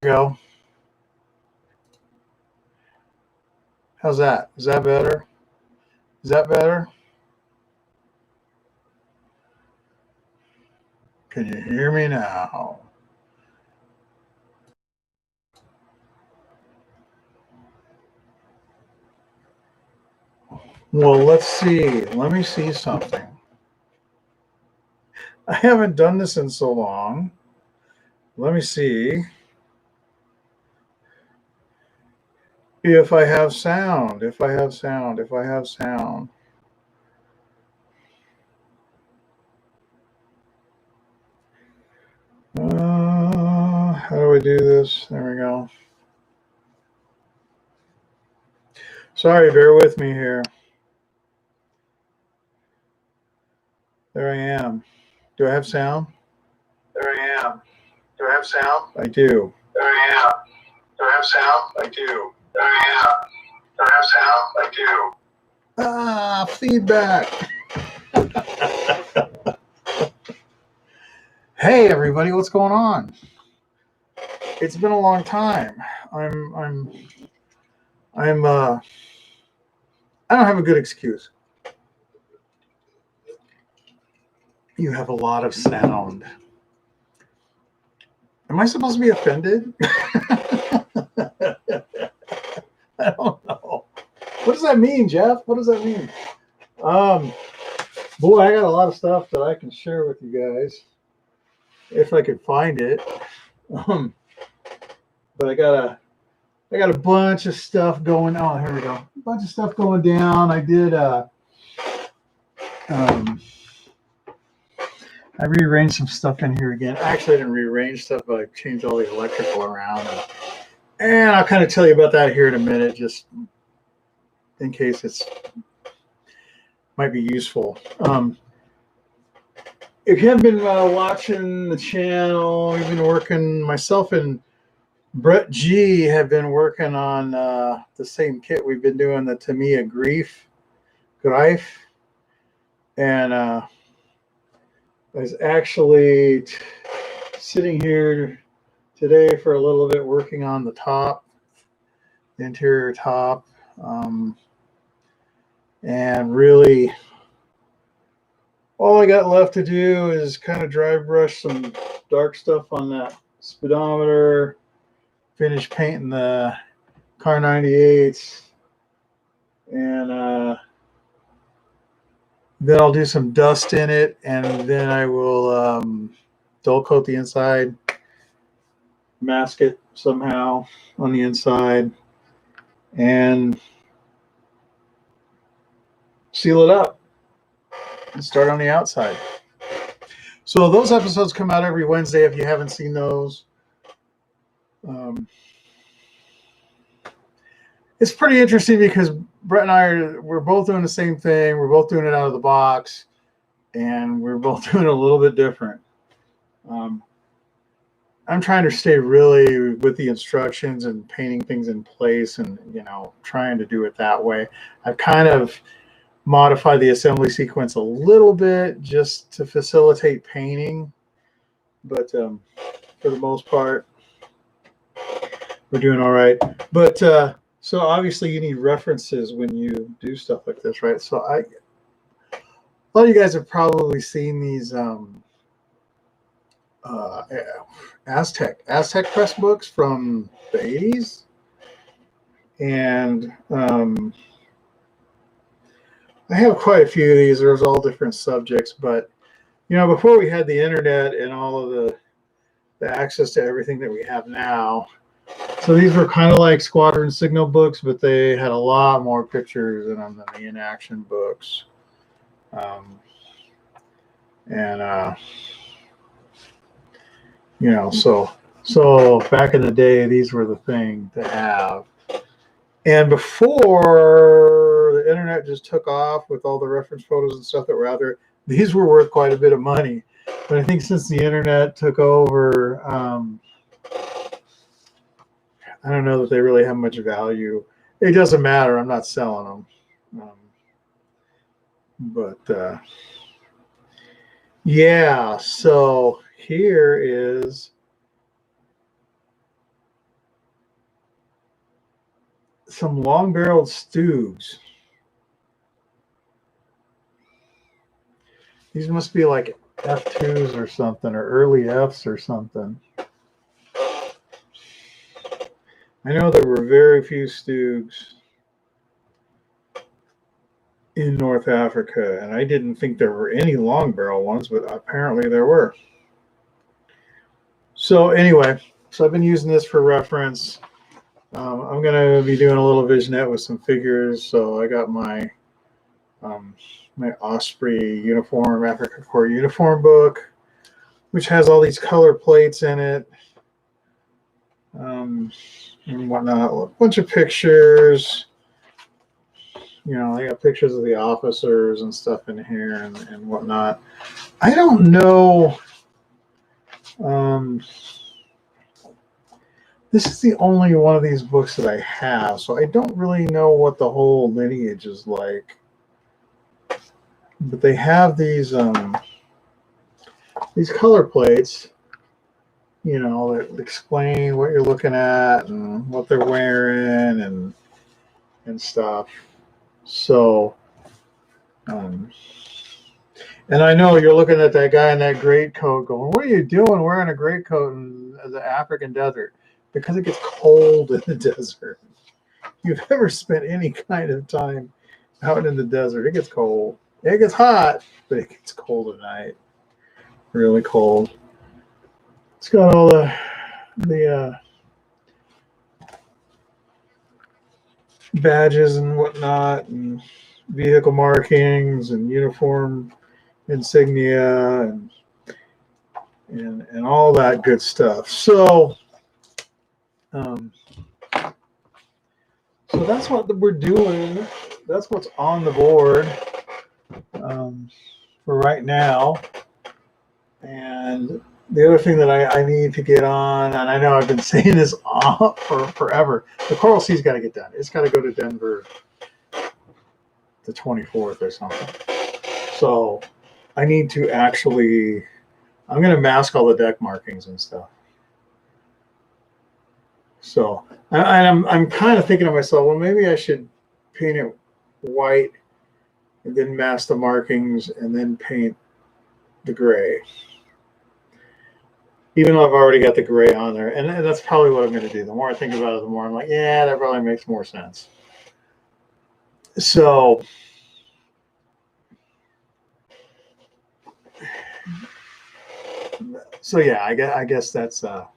Go. How's that? Is that better? Is that better? Can you hear me now? Well, let's see. Let me see something. I haven't done this in so long. Let me see if I have sound. If I have sound. How do I do this? There we go. Sorry, bear with me here. There I am. Do I have sound? There I am. Do I have sound? I do. There I am. Do I have sound? I do. There I am. Do I have sound? I do. Feedback. Hey everybody, what's going on? It's been a long time. I don't have a good excuse. You have a lot of sound. Am I supposed to be offended? I don't know. What does that mean, Jeff? What does that mean? Boy, I got a lot of stuff that I can share with you guys if I could find it. But I got a bunch of stuff going on. Here we go. A bunch of stuff going down. I did I rearranged some stuff in here again. Actually, I didn't rearrange stuff, but I changed all the electrical around. And I'll kind of tell you about that here in a minute, just in case it's might be useful. If you haven't been watching the channel, we've been working, myself and Brett G have been working on the same kit. We've been doing the Tamiya Greif. And I was actually sitting here today for a little bit working on the top, the interior top. And really, all I got left to do is kind of dry brush some dark stuff on that speedometer, finish painting the car 98s, and then I'll do some dust in it, and then I will dull coat the inside, mask it somehow on the inside, and seal it up and start on the outside. So those episodes come out every Wednesday if you haven't seen those. It's pretty interesting because Brett and we're both doing the same thing. We're both doing it out of the box, and we're both doing it a little bit different. I'm trying to stay really with the instructions and painting things in place, and trying to do it that way. I've kind of modified the assembly sequence a little bit just to facilitate painting, but for the most part, we're doing all right. But so obviously you need references when you do stuff like this, right? So a lot of you guys have probably seen these Aztec press books from the 80s, and I have quite a few of these. There's all different subjects, but before we had the internet and all of the access to everything that we have now, so these were kind of like squadron signal books, but they had a lot more pictures in them than the in-action books. So back in the day, these were the thing to have. And before the internet just took off with all the reference photos and stuff that were out there, these were worth quite a bit of money. But I think since the internet took over, I don't know that they really have much value. It doesn't matter. I'm not selling them. Yeah, so here is some long-barreled Stugs. These must be like F2s or something, or early Fs or something. I know there were very few Stugs in North Africa, and I didn't think there were any long barrel ones, but apparently there were. So anyway, so I've been using this for reference. I'm going to be doing a little vignette with some figures. So I got my my Osprey uniform, Africa Corps uniform book, which has all these color plates in it, and whatnot. A bunch of pictures. You know, I got pictures of the officers and stuff in here and whatnot. I don't know. This is the only one of these books that I have, so I don't really know what the whole lineage is like. But they have these color plates, you know, that explain what you're looking at and what they're wearing and stuff. So, and I know you're looking at that guy in that greatcoat going, what are you doing wearing a greatcoat in the African desert? Because it gets cold in the desert. If you've ever spent any kind of time out in the desert, it gets cold. It gets hot, but it gets cold at night. Really cold. It's got all the badges and whatnot, and vehicle markings and uniform insignia and all that good stuff. So so that's what we're doing. That's what's on the board for right now. And the other thing that I need to get on, and I know I've been saying this for forever, the Coral Sea's got to get done. It's got to go to Denver the 24th or something. So I need to actually, I'm going to mask all the deck markings and stuff. So I'm kind of thinking to myself, well, maybe I should paint it white and then mask the markings and then paint the gray. Even though I've already got the gray on there. And that's probably what I'm going to do. The more I think about it, the more I'm like, yeah, that probably makes more sense. So yeah, I guess that's the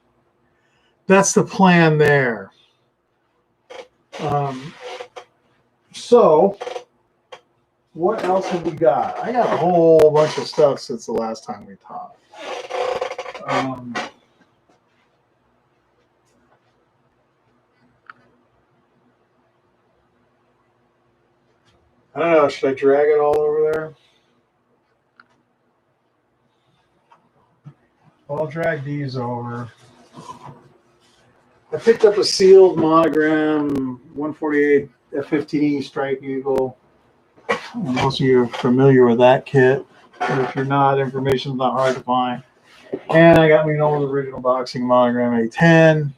plan there. So what else have we got? I got a whole bunch of stuff since the last time we talked. I don't know. Should I drag it all over there? I'll drag these over. I picked up a sealed monogram 148 F-15E Strike Eagle. Most of you are familiar with that kit. But if you're not, information's not hard to find. And I got my old original boxing monogram A10.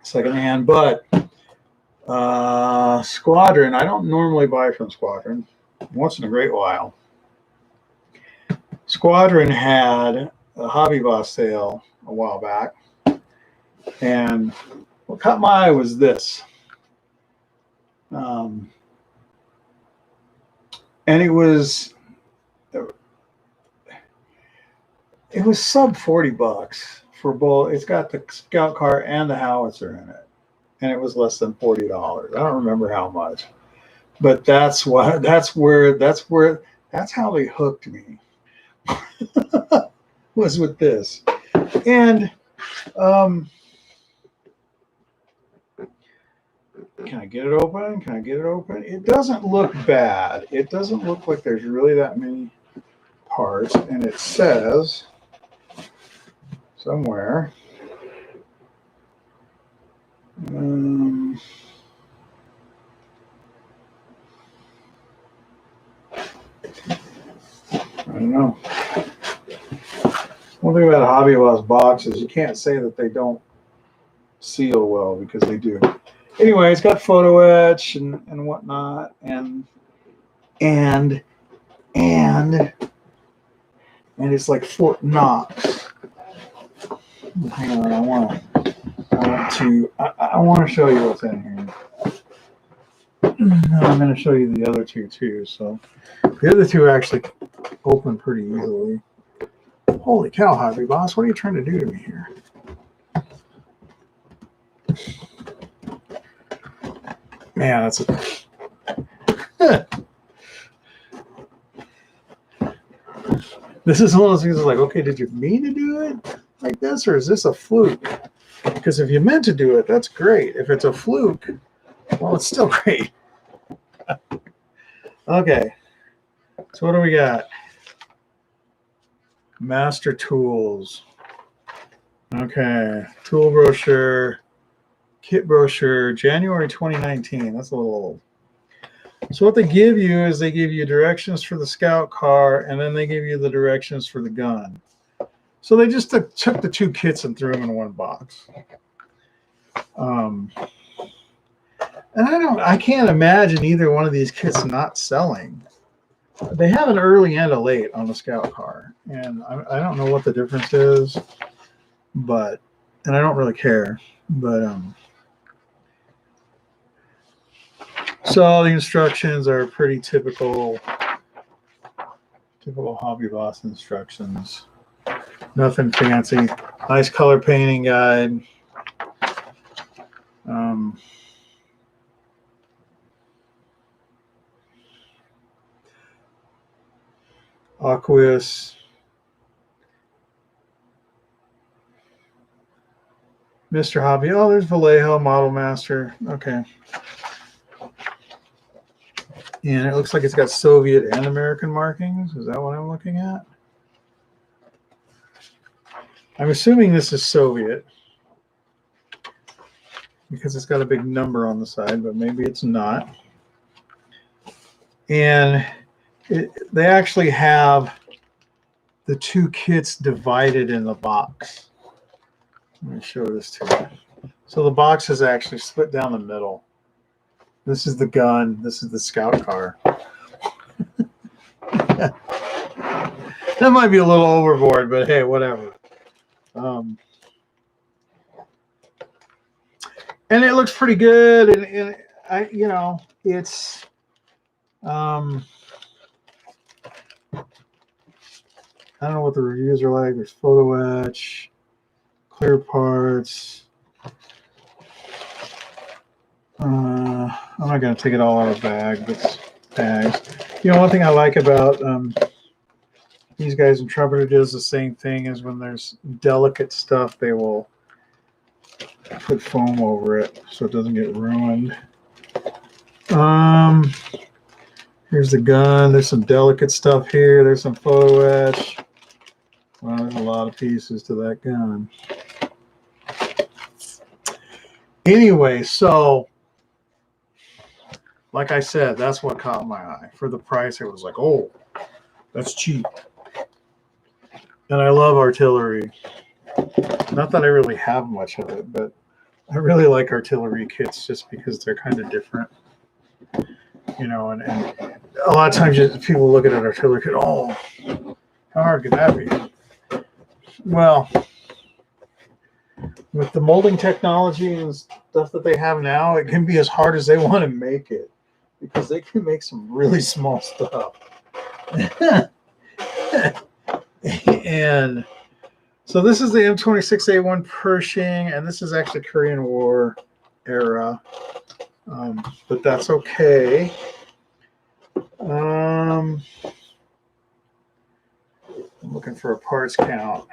Secondhand, but Squadron, I don't normally buy from Squadron. Once in a great while. Squadron had a Hobby Boss sale a while back, and what caught my eye was this. And it was sub $40 for both. It's got the Scout Car and the Howitzer in it, and it was less than $40. I don't remember how much, but that's how they hooked me. Was with this. And can I get it open? Can I get it open? It doesn't look bad. It doesn't look like there's really that many parts. And it says somewhere I don't know. One thing about Hobby Boss boxes, you can't say that they don't seal well, because they do. Anyway, it's got photo etch and whatnot, and it's like Fort Knox. Hang on, I want to show you what's in here. I'm going to show you the other two too. So the other two actually open pretty easily. Holy cow, Hobby Boss! What are you trying to do to me here? Man, that's a this is one of those things that's like, okay, did you mean to do it like this, or is this a fluke? Because if you meant to do it, that's great. If it's a fluke, well, it's still great. Okay, so what do we got? Master Tools. Okay, tool brochure, kit brochure, January 2019. That's a little old. So what they give you is they give you directions for the scout car, and then they give you the directions for the gun. So they just took the two kits and threw them in one box. And I can't imagine either one of these kits not selling. They have an early and a late on the scout car, and I don't know what the difference is, and I don't really care, but so the instructions are pretty typical Hobby Boss instructions. Nothing fancy. Nice color painting guide. Aqueous. Mr. Hobby. Oh, there's Vallejo Model Master. Okay. And it looks like it's got Soviet and American markings. Is that what I'm looking at? I'm assuming this is Soviet because it's got a big number on the side, but maybe it's not. And they actually have the two kits divided in the box. Let me show this to you. So the box is actually split down the middle. This is the gun. This is the scout car. That might be a little overboard, but hey, whatever. And it looks pretty good. And I, you know, it's I don't know what the reviews are like. There's photo etch, clear parts. I'm not going to take it all out of the bag, but bags. You know, one thing I like about these guys in Trumpeter does the same thing as when there's delicate stuff, they will put foam over it so it doesn't get ruined. Here's the gun. There's some delicate stuff here. There's some photo etch. Well, there's a lot of pieces to that gun. Anyway, so like I said, that's what caught my eye. For the price, it was like, oh, that's cheap. And I love artillery. Not that I really have much of it, but I really like artillery kits just because they're kind of different. You know, and a lot of times people look at an artillery kit, oh, how hard could that be? Well, with the molding technology and stuff that they have now, it can be as hard as they want to make it, because they can make some really small stuff. And so this is the M3A1 Pershing, and this is actually Korean War era, but that's okay. I'm looking for a parts count.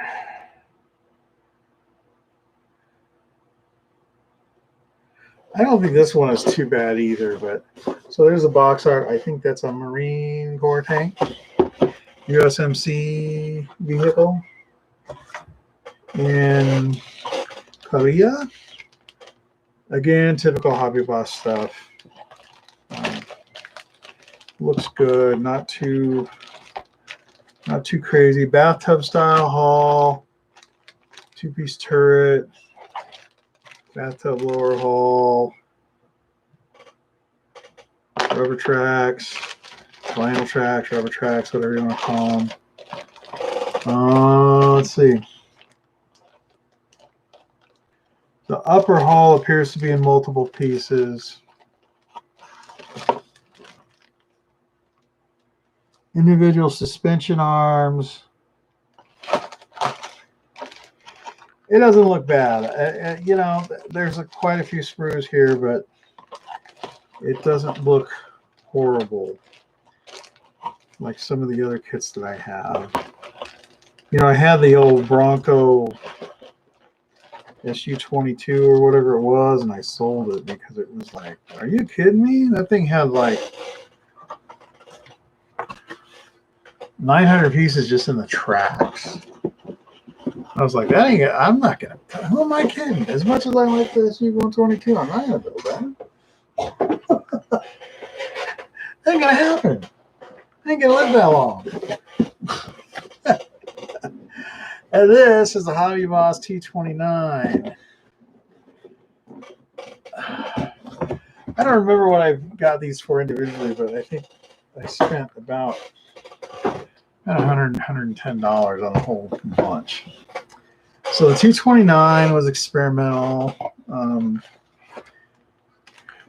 I don't think this one is too bad either, but so there's a box art. I think that's a Marine Corps tank, USMC vehicle in Korea. Again, typical Hobby Boss stuff. Looks good, not too crazy. Bathtub style hull, two-piece turret. bathtub lower hull, rubber tracks, vinyl tracks, rubber tracks, whatever you want to call them. Let's see. The upper hull appears to be in multiple pieces. Individual suspension arms. It doesn't look bad. You know, there's quite a few screws here, but it doesn't look horrible like some of the other kits that I have. You know, I had the old Bronco SU-22 or whatever it was, and I sold it because it was like, are you kidding me? That thing had like 900 pieces just in the tracks. I was like, that ain't, I'm not going to, who am I kidding? As much as I like the SU-122, I'm not going to build that. That ain't going to happen. I ain't going to live that long. And this is the Hobby Boss T29. I don't remember what I got these for individually, but I think I spent about $100, $110 on the whole bunch. So the T29 was experimental.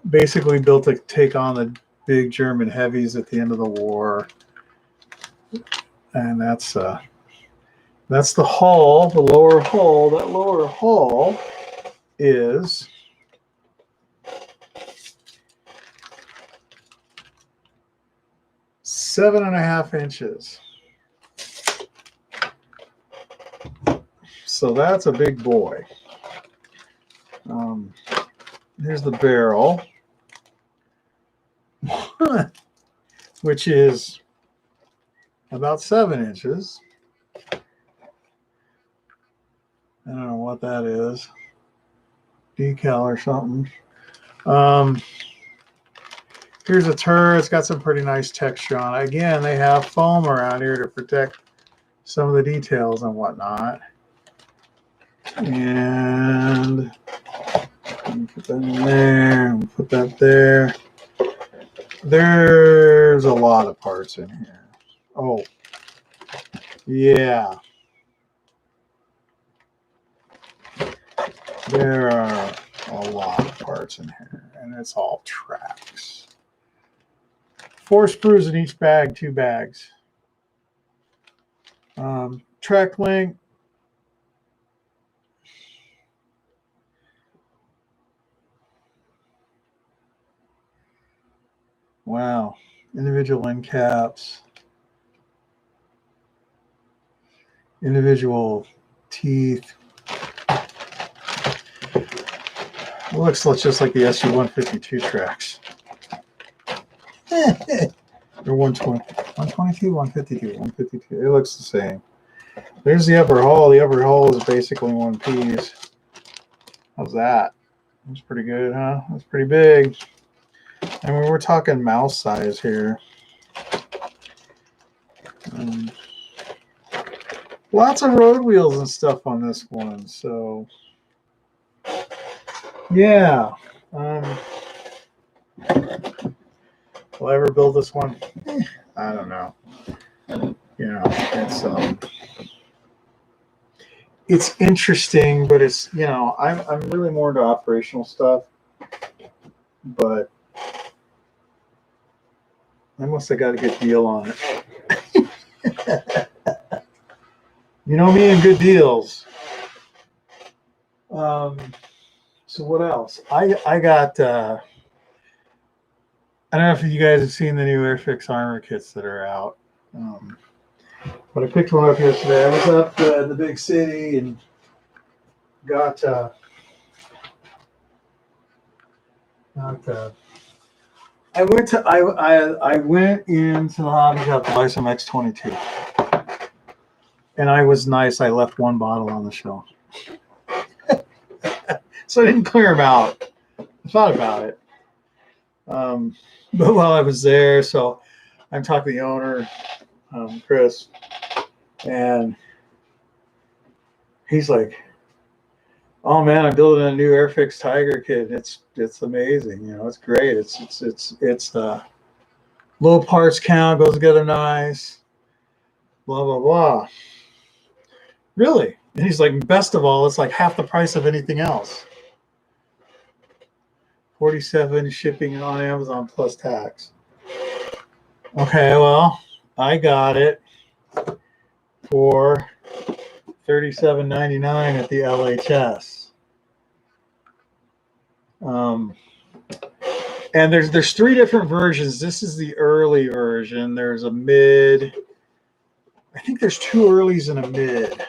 Basically built to take on the big German heavies at the end of the war. And that's the hull, the lower hull. That lower hull is seven and a half inches. So that's a big boy. Here's the barrel, which is about 7 inches. I don't know what that is. Decal or something. Here's a turret. It's got some pretty nice texture on it. Again, they have foam around here to protect some of the details and whatnot. And put that in there. Put that there. There's a lot of parts in here. Oh, yeah. There are a lot of parts in here, and it's all tracks. 4 screws in each bag, 2 bags. Track length. Wow. Individual end caps. Individual teeth. It looks just like the SU-152 tracks. Or 120, 122, 152, 152. It looks the same. There's the upper hull. The upper hull is basically one piece. How's that? That's pretty good, huh? That's pretty big. I mean, we're talking mouse size here. Lots of road wheels and stuff on this one. So, yeah. Will I ever build this one? I don't know. You know, it's interesting, but it's, you know, I'm really more into operational stuff. But I must have got a good deal on it. You know me and good deals. So what else? I got. I don't know if you guys have seen the new Airfix armor kits that are out. But I picked one up yesterday. I was up in the big city and got. I went into the hobby shop to buy some X22, and I was nice. I left one bottle on the shelf, so I didn't clear them out. I thought about it, but while I was there, so I'm talking to the owner, Chris, and he's like, Oh man, I'm building a new Airfix Tiger kit. It's amazing. You know, it's great. It's low parts count, goes together nice. Blah blah blah. Really? And he's like, best of all, it's like half the price of anything else. 47 shipping on Amazon plus tax. Okay, well, I got it for $37.99 at the LHS. And there's three different versions. This is the early version. There's a mid. I think there's two earlies and a mid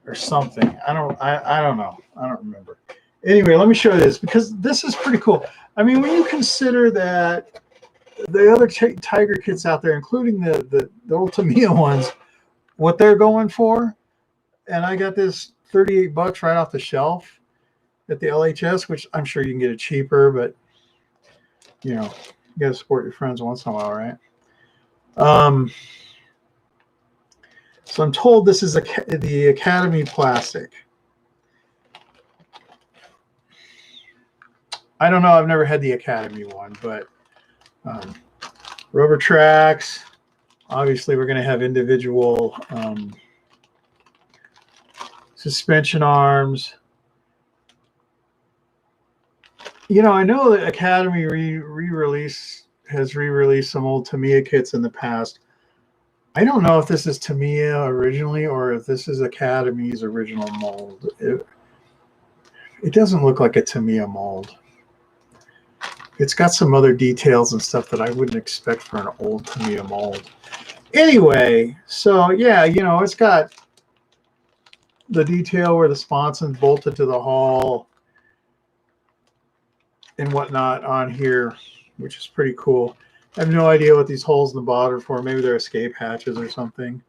or something. I don't know. I don't remember. Anyway, let me show you this because this is pretty cool. I mean, when you consider that the other Tiger kits out there, including the old Tamiya ones, what they're going for, and I got this $38 right off the shelf at the LHS, which I'm sure you can get it cheaper, but you know, you got to support your friends once in a while, right? So I'm told this is the Academy plastic. I don't know. I've never had the Academy one, but rubber tracks. Obviously, we're going to have individual suspension arms. You know, I know that Academy has re-released some old Tamiya kits in the past. I don't know if this is Tamiya originally or if this is Academy's original mold. It doesn't look like a Tamiya mold. It's got some other details and stuff that I wouldn't expect for an old Tamiya mold. Anyway, so yeah, you know, it's got the detail where the sponson's bolted to the hull and whatnot on here, which is pretty cool. I have no idea what these holes in the bottom are for. Maybe they're escape hatches or something.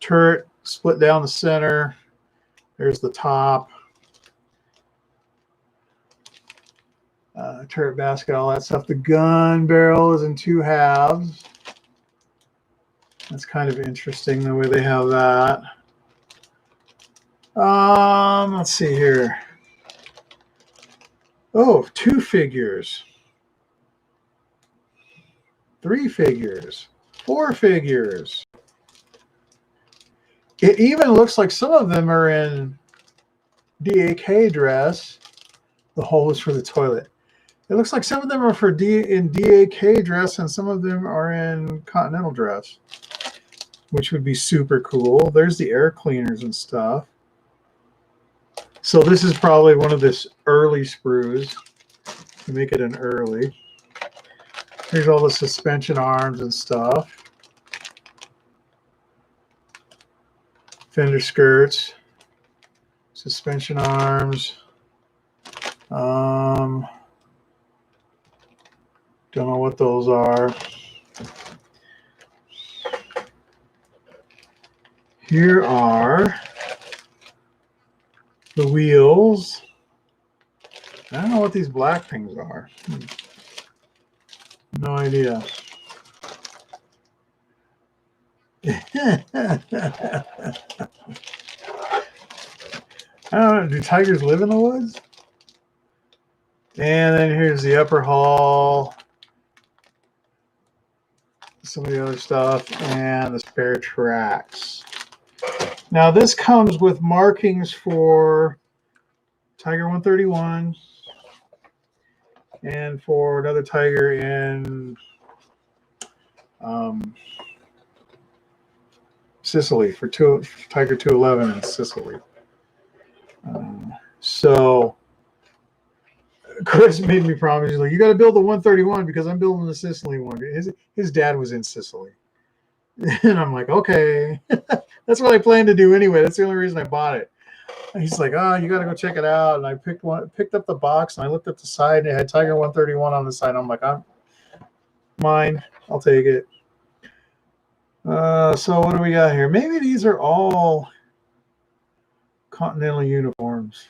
Turret split down the center. There's the top. Turret basket, all that stuff. The gun barrel is in two halves. That's kind of interesting the way they have that. Let's see here. Oh, 2 figures. 3 figures. 4 figures. It even looks like some of them are in DAK dress. The hole is for the toilet. It looks like some of them are in DAK dress and some of them are in Continental dress, which would be super cool. There's the air cleaners and stuff. So this is probably one of this early sprues to make it an early. Here's all the suspension arms and stuff. Fender skirts, suspension arms. Don't know what those are. Here are the wheels. I don't know what these black things are. No idea. I don't know. Do tigers live in the woods? And then here's the upper hull. Some of the other stuff and the spare tracks. Now this comes with markings for Tiger 131 and for another Tiger in Sicily, for Tiger 211 in Sicily. So Chris made me promise, he's like, you got to build the 131 because I'm building the Sicily one. His dad was in Sicily. And I'm like, okay. That's what I plan to do anyway. That's the only reason I bought it. And he's like, oh, you got to go check it out. And I picked up the box and I looked at the side and it had Tiger 131 on the side. I'm like, I'm mine. I'll take it. So what do we got here? Maybe these are all Continental uniforms.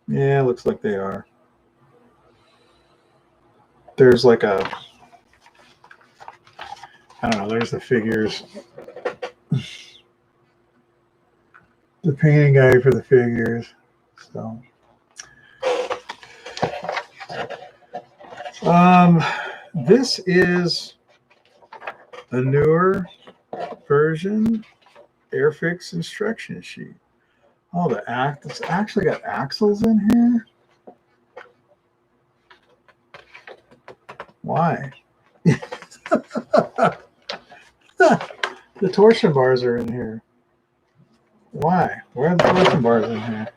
Yeah, looks like they are. There's like a, I don't know, there's the figures. the painting guy for the figures. So, this is a newer version Airfix instruction sheet. Oh, it's actually got axles in here. Why? The torsion bars are in here. Why? Where are the torsion bars in here?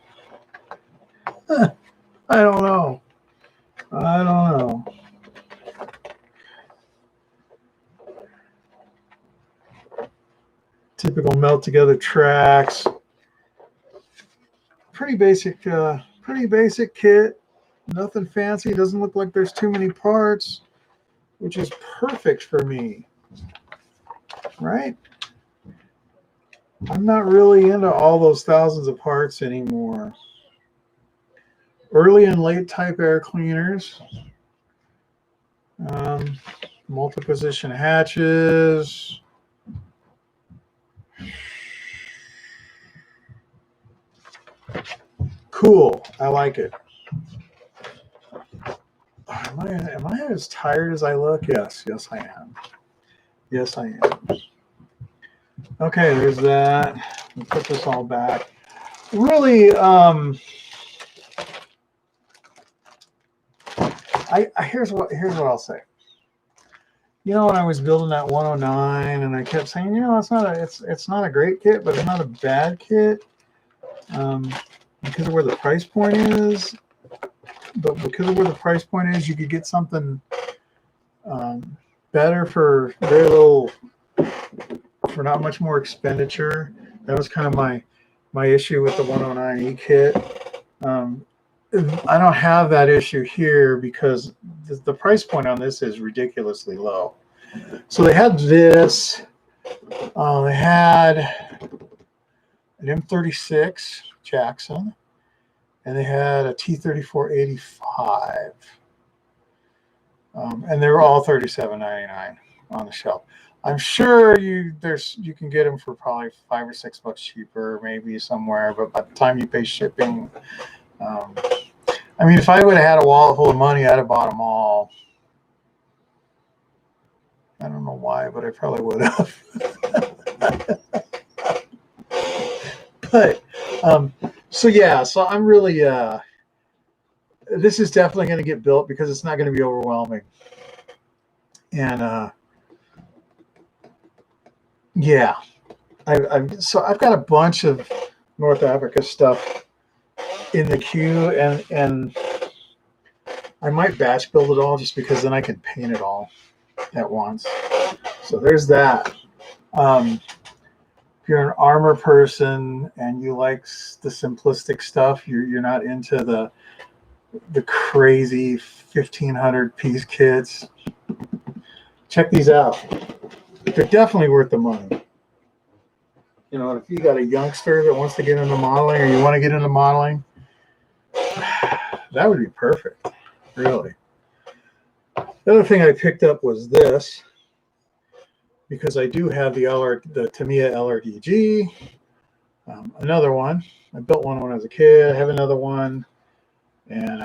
I don't know. I don't know. Typical melt together tracks. Pretty basic kit. Nothing fancy. Doesn't look like there's too many parts, which is perfect for me. Right? I'm not really into all those thousands of parts anymore. Early and late type air cleaners. Multi-position hatches. Cool. I like it. Am I as tired as I look? Yes. Yes, I am. Yes, I am. Okay, there's that. We'll put this all back. Really, here's what I'll say. You know, when I was building that 109, and I kept saying, you know, it's not a great kit, but it's not a bad kit, because of where the price point is. But because of where the price point is, you could get something better for very little, for not much more expenditure. That was kind of my issue with the 109E kit. I don't have that issue here because the price point on this is ridiculously low. So they had this. They had an M36 Jackson, and they had a T3485. And they were all $37.99 on the shelf. I'm sure you can get them for probably $5 or $6 cheaper, maybe somewhere. But by the time you pay shipping, I mean, if I would have had a wallet full of money, I'd have bought them all. I don't know why, but I probably would have. But so yeah, so I'm really this is definitely going to get built because it's not going to be overwhelming. And yeah, I've got a bunch of North Africa stuff in the queue, and I might batch build it all just because then I can paint it all at once. So there's that. If you're an armor person and you like the simplistic stuff, you're not into the crazy 1,500 piece kits, check these out. They're definitely worth the money. You know, if you got a youngster that wants to get into modeling, or you want to get into modeling, that would be perfect, really. The other thing I picked up was this, because I do have the Tamiya LRDG. Another one. I built one when I was a kid. I have another one. And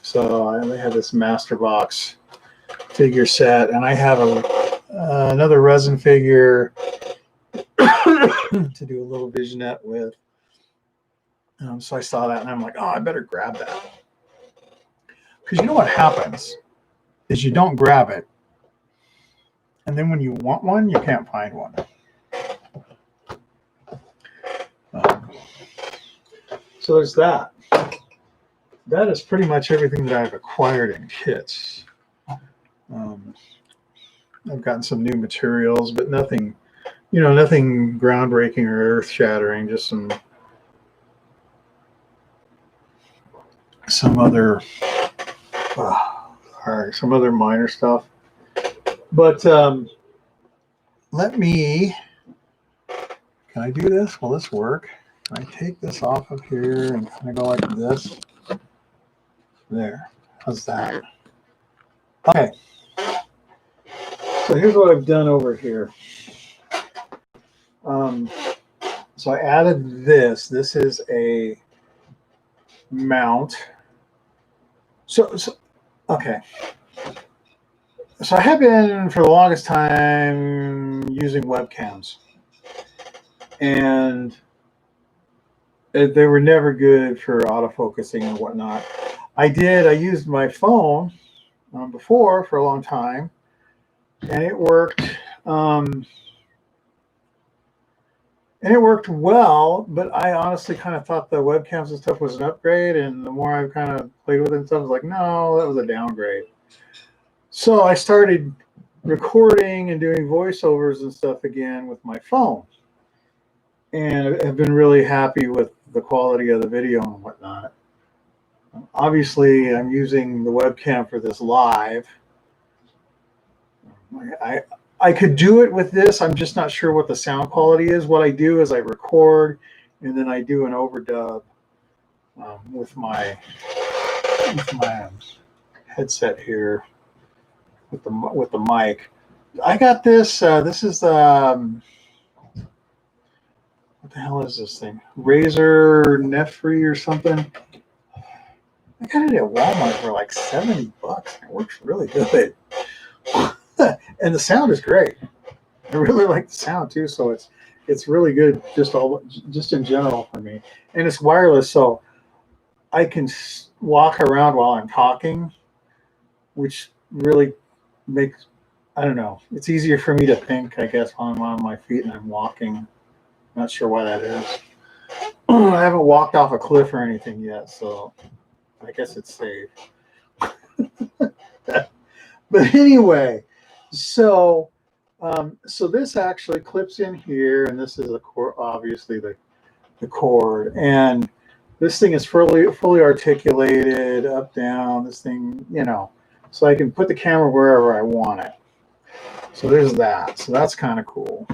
so I have this master box figure set, and I have another resin figure to do a little visionette with. So I saw that, and I'm like, oh, I better grab that. Because you know what happens is you don't grab it, and then when you want one, you can't find one. So there's that. That is pretty much everything that I've acquired in kits. I've gotten some new materials, but nothing, nothing groundbreaking or earth-shattering. Just some other, some other minor stuff. But can I do this? Will this work? Can I take this off of here and kind of go like this? There. How's that? Okay. So here's what I've done over here. So I added this. This is a mount. So okay. So I have been for the longest time using webcams, and they were never good for autofocusing and whatnot. I used my phone before for a long time, and it worked. And it worked well, but I honestly kind of thought the webcams and stuff was an upgrade, and the more I kind of played with it and stuff, I was like, no, that was a downgrade. So I started recording and doing voiceovers and stuff again with my phone, and I've been really happy with the quality of the video and whatnot. Obviously, I'm using the webcam for this live. I could do it with this. I'm just not sure what the sound quality is. What I do is I record, and then I do an overdub with my headset here with the mic. I got this. This is what the hell is this thing? Razer Net-Free or something. I got it at Walmart for like $70. It works really good. And the sound is great. I really like the sound too, so it's really good just in general for me. And it's wireless, so I can walk around while I'm talking, which really makes, I don't know, it's easier for me to think, I guess, while I'm on my feet and I'm walking. Not sure why that is. I haven't walked off a cliff or anything yet, so I guess it's safe. But anyway, so this actually clips in here, and this is obviously the cord, and this thing is fully articulated, up, down. This thing, so I can put the camera wherever I want it. So there's that. So that's kind of cool.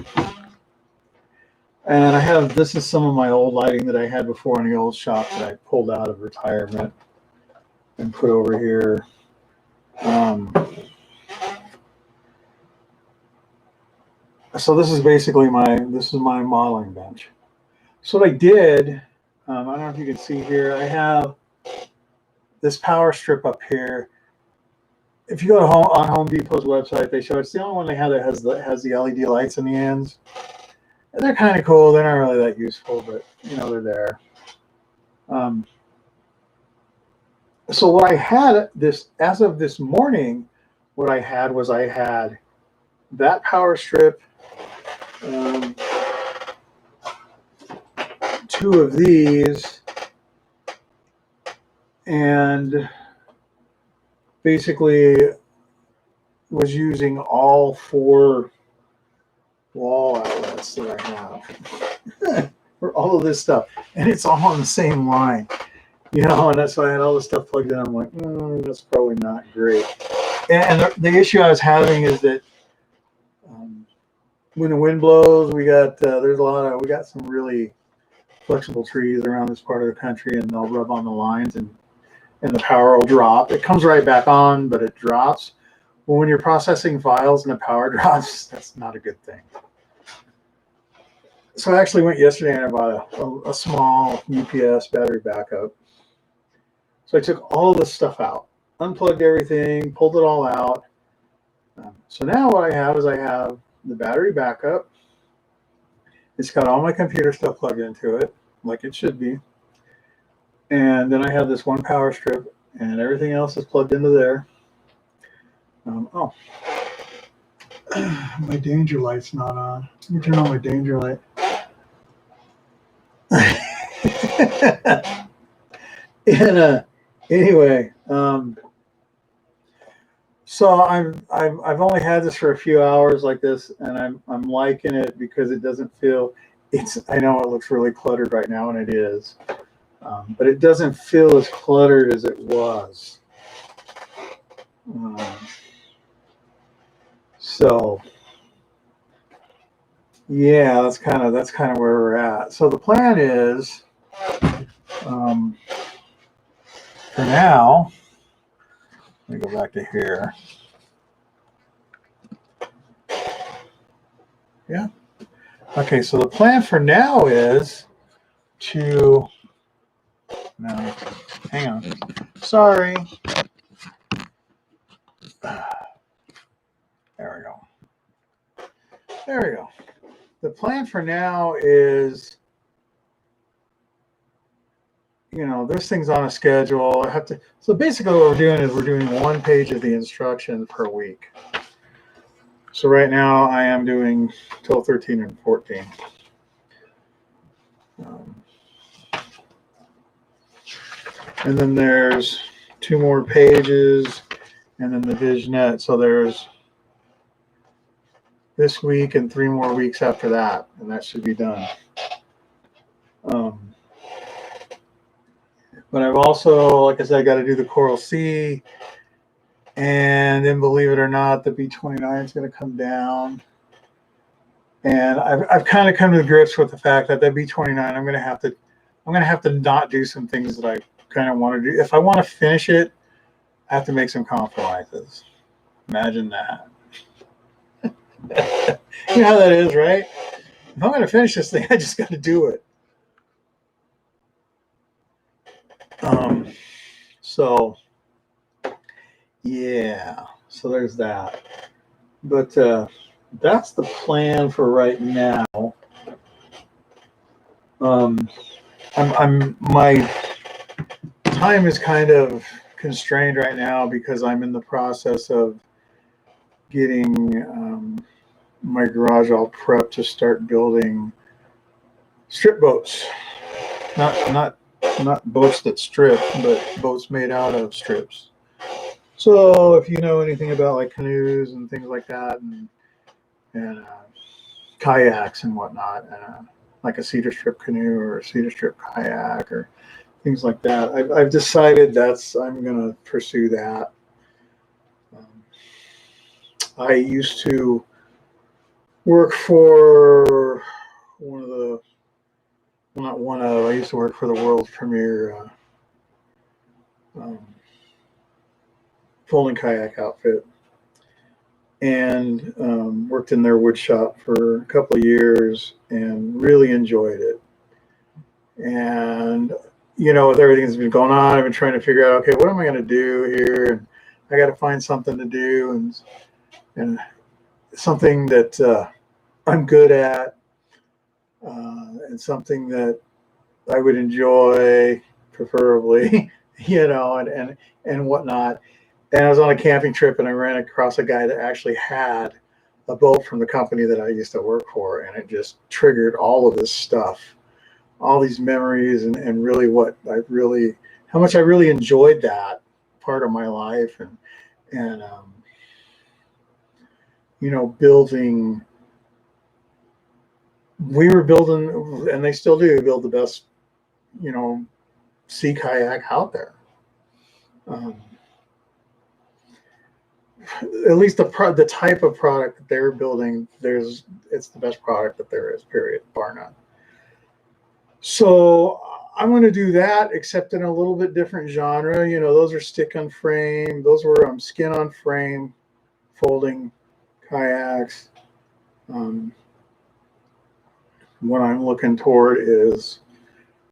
And this is some of my old lighting that I had before in the old shop that I pulled out of retirement and put over here. So this is basically my modeling bench. So what I did, I don't know if you can see here, I have this power strip up here. If you go to Home Depot's website, they show it's the only one they have that has the LED lights in the ends. And they're kind of cool. They're not really that useful, but they're there. So what I had as of this morning, what I had was that power strip, 2 of these, and basically was using all 4 wall outlets that I have for all of this stuff, and it's all on the same line, and that's why I had all this stuff plugged in. I'm like, that's probably not great. And the issue I was having is that when the wind blows, we got some really flexible trees around this part of the country, and they'll rub on the lines, and the power will drop. It comes right back on, but it drops. Well, when you're processing files and the power drops, that's not a good thing. So I actually went yesterday and I bought a small UPS battery backup. So I took all of this stuff out, unplugged everything, pulled it all out. So now what I have is the battery backup. It's got all my computer stuff plugged into it, like it should be. And then I have this one power strip, and everything else is plugged into there. My danger light's not on. Let me turn on my danger light. And anyway, so I've only had this for a few hours like this, and I'm liking it because it doesn't feel. I know it looks really cluttered right now, and it is, but it doesn't feel as cluttered as it was. So yeah, that's kind of where we're at. So the plan is, for now, let me go back to here. Yeah. Okay, so the plan for now is to, no, hang on, sorry. There we go. There we go. The plan for now is, you know, this thing's on a schedule. I have to, so basically what we're doing is we're doing 1 page of the instruction per week. So right now I am doing 12, 13, and 14. And then there's 2 more pages and then the vignette. So there's this week and 3 more weeks after that, and that should be done. But I've also, like I said, I got to do the Coral C, and then believe it or not, the B29 is going to come down. And I've kind of come to grips with the fact that B29, I'm going to have to not do some things that I kind of want to do. If I want to finish it, I have to make some compromises. Imagine that. You know how that is, right? If I'm going to finish this thing, I just got to do it. So yeah, so there's that. But that's the plan for right now. My time is kind of constrained right now because I'm in the process of getting my garage all prepped to start building strip boats. Not boats that strip, but boats made out of strips. So if you know anything about like canoes and things like that, and kayaks and whatnot, like a cedar strip canoe or a cedar strip kayak or things like that, I've decided I'm going to pursue that. I used to work for I used to work for the world's premier folding kayak outfit, and worked in their wood shop for a couple of years and really enjoyed it. And, you know, with everything that's been going on, I've been trying to figure out, okay, what am I going to do here? And I got to find something to do and something that I'm good at, and something that I would enjoy, preferably, you know, and whatnot. And I was on a camping trip and I ran across a guy that actually had a boat from the company that I used to work for. And it just triggered all of this stuff, all these memories, and really how much I really enjoyed that part of my life. And you know, we were building, and they still do build the best, you know, sea kayak out there. At least the type of product that they're building, it's the best product that there is, period, bar none. So I'm going to do that, except in a little bit different genre. You know, those are stick on frame. Those were skin on frame folding kayaks. What I'm looking toward is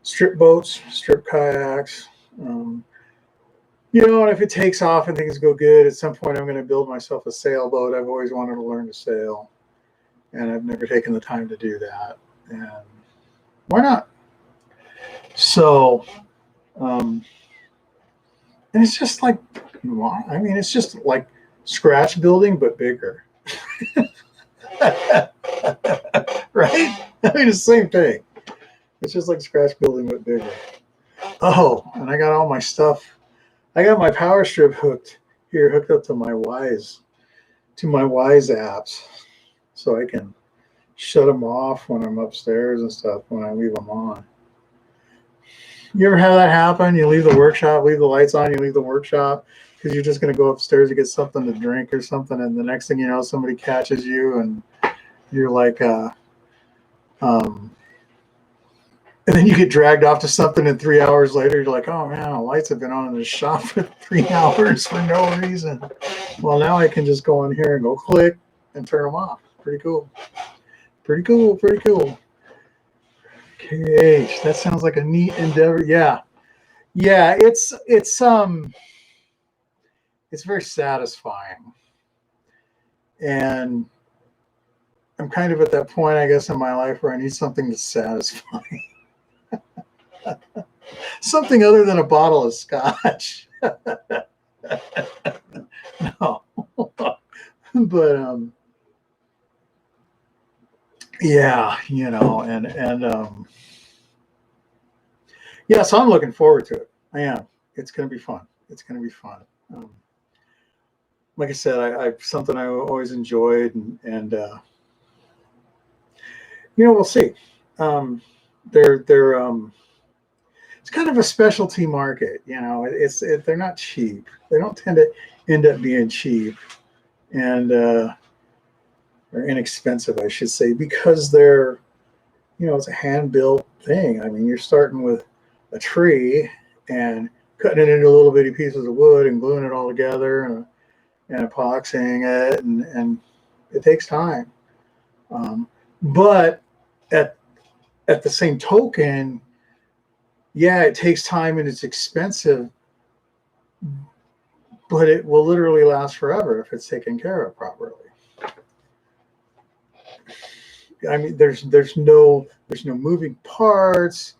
strip boats, strip kayaks. You know, and if it takes off and things go good, at some point I'm going to build myself a sailboat. I've always wanted to learn to sail, and I've never taken the time to do that. And why not? So, and it's just like, I mean, it's just like scratch building, but bigger. Right? I mean, it's the same thing. It's just like scratch building, but bigger. Oh, and I got all my stuff. I got my power strip hooked up to my Wise apps, so I can shut them off when I'm upstairs and stuff when I leave them on. You ever have that happen? You leave the workshop, leave the lights on, you leave the workshop because you're just going to go upstairs to get something to drink or something, and the next thing you know, somebody catches you, and you're like, and then you get dragged off to something, and 3 hours later, you're like, oh man, the lights have been on in the shop for 3 hours for no reason. Well, now I can just go in here and go click and turn them off. Pretty cool. Pretty cool, pretty cool. KH, that sounds like a neat endeavor. Yeah. Yeah, it's very satisfying. And I'm kind of at that point, I guess, in my life where I need something to satisfy. Something other than a bottle of scotch. No. But yeah, you know, and yeah, so I'm looking forward to it. I am. It's going to be fun. It's going to be fun. Like I said, I something I always enjoyed, and you know, we'll see. They're it's kind of a specialty market. You know, they're not cheap. They don't tend to end up being cheap, and or inexpensive, I should say, because they're, you know, it's a hand built thing. I mean, you're starting with a tree and cutting it into little bitty pieces of wood and gluing it all together and epoxying it, and it takes time. But at the same token, yeah, it takes time and it's expensive, but it will literally last forever if it's taken care of properly. I mean, there's no moving parts.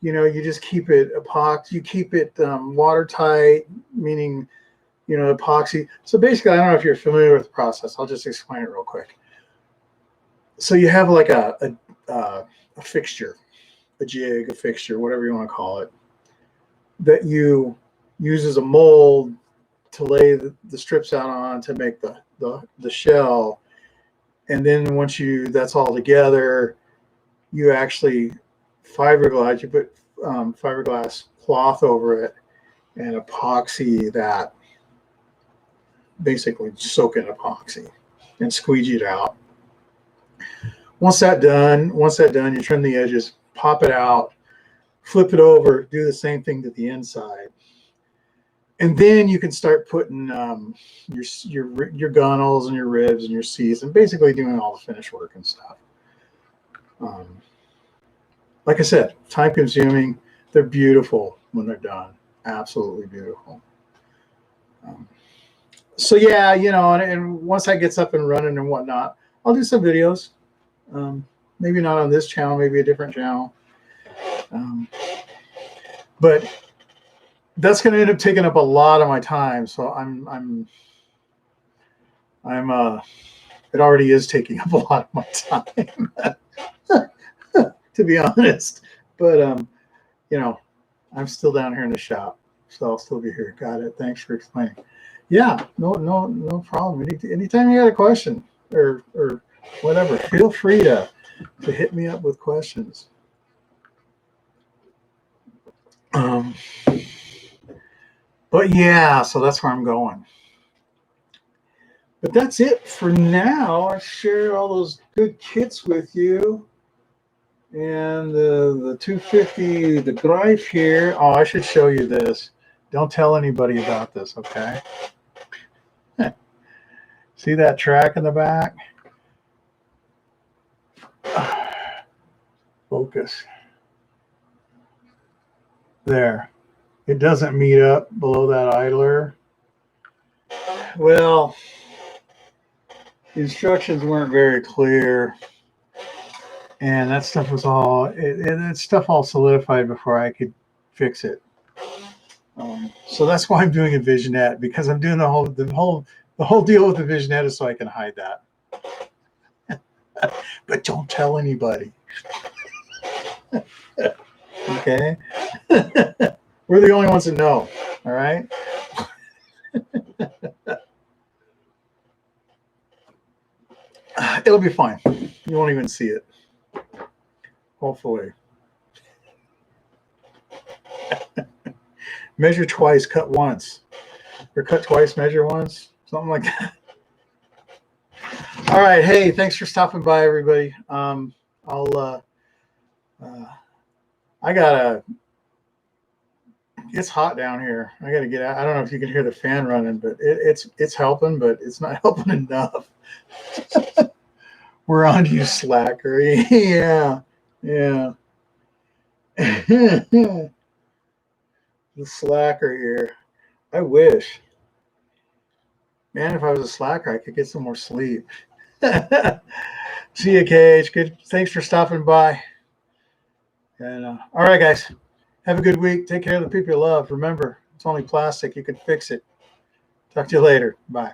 You know, you just keep it epoxy. You keep it watertight, meaning, you know, epoxy. So basically, I don't know if you're familiar with the process. I'll just explain it real quick. So you have like a fixture, a jig, a fixture, whatever you want to call it, that you use as a mold to lay the strips out on to make the shell. And then once that's all together, you actually fiberglass. You put fiberglass cloth over it and epoxy that. Basically, soak in epoxy and squeegee it out. Once that's done, you trim the edges, pop it out, flip it over, do the same thing to the inside, and then you can start putting your gunnels and your ribs and your seats, and basically doing all the finish work and stuff. Like I said, time consuming. They're beautiful when they're done. Absolutely beautiful. So yeah, you know, and once that gets up and running and whatnot, I'll do some videos. Maybe not on this channel, maybe a different channel. But that's going to end up taking up a lot of my time. So it already is taking up a lot of my time, to be honest. But you know, I'm still down here in the shop, so I'll still be here. Got it. Thanks for explaining. Yeah, no problem. Anytime you got a question or whatever, feel free to hit me up with questions. But yeah, so that's where I'm going. But that's it for now. I shared all those good kits with you. And the 250, the Greif here. Oh, I should show you this. Don't tell anybody about this, okay? See that track in the back? Focus. There. It doesn't meet up below that idler. Well, the instructions weren't very clear. And that stuff was all, that stuff all solidified before I could fix it. So that's why I'm doing a visionette, because I'm doing the whole deal with the visionette is so I can hide that. But don't tell anybody. Okay? We're the only ones that know. All right? It'll be fine. You won't even see it. Hopefully. Measure twice, cut once. Or cut twice, measure once. Something like that. All right. Hey, thanks for stopping by, everybody. It's hot down here. I got to get out. I don't know if you can hear the fan running, but it's helping, but it's not helping enough. We're on you, slacker. Yeah. Yeah. The slacker here. I wish. Man, if I was a slacker, I could get some more sleep. See you, Cage. Good. Thanks for stopping by. And all right, guys. Have a good week. Take care of the people you love. Remember, it's only plastic. You can fix it. Talk to you later. Bye.